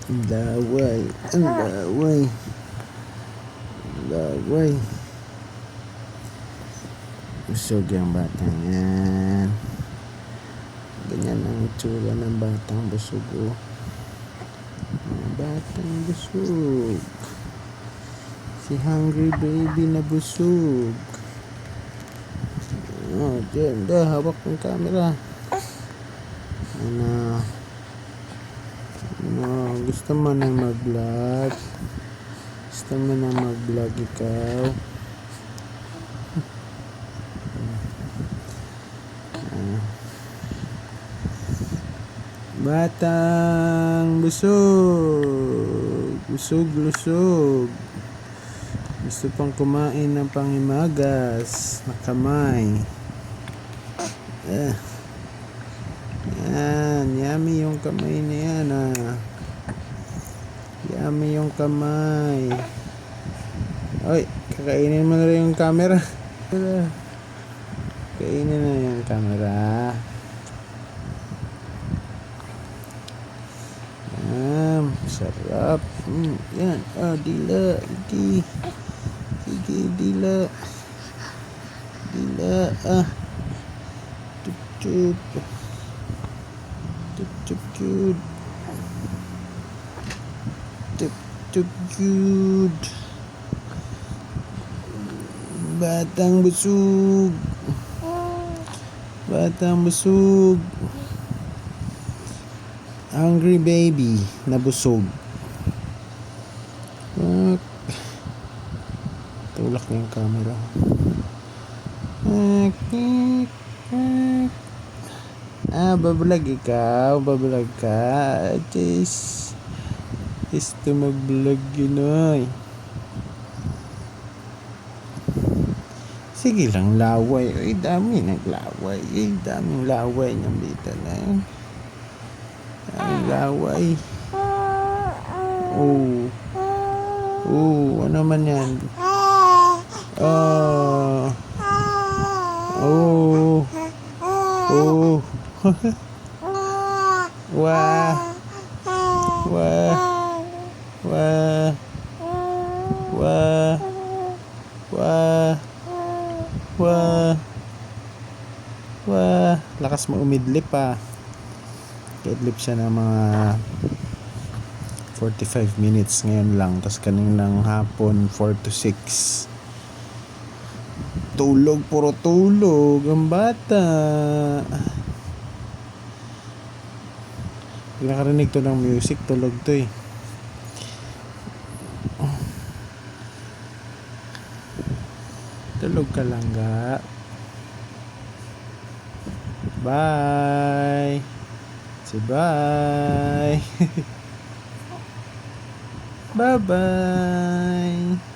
Ang laway, ang laway, ang laway. Busog yung batang yan. Ganyan ang itsura ng batang busog, oh. Ang batang busog. Si hungry baby na busog. Oh, dyan, hawak ng camera. Gusto mo na mag-vlog? Gusto mo na mag-vlog ikaw? Batang busog. Busog, lusog. Gusto pang kumain ng pangimagas na kamay. Yan, yummy yung kamay na yan, Yummy yung kamay. Oy, kakainin mo na rin yung camera. Kainin na yung camera. Sarap. Yan, dila. Sige, dila. Dila, Chup-chup. Chup-chup-chup. Chup-chup-chup. Batang busog. Batang busog. Hungry baby na busog. Tulak na yung camera. Babalag ikaw. Babalag ka. Gusto mag-vlog yun, ay. Sige lang, laway. Ay, dami naglaway. Ay, daming laway ng bita na yun. Ang laway. Ano man yan? Wah. Lakas mo umidlip, Idlip siya ng mga 45 minutes ngayon lang. Tapos kaninang hapon 4 to 6. Tulog, puro tulog ang bata. Pag nakarinig to ng music, tulog to, Tulog ka lang, ga. Bye. Say bye. Bye-bye.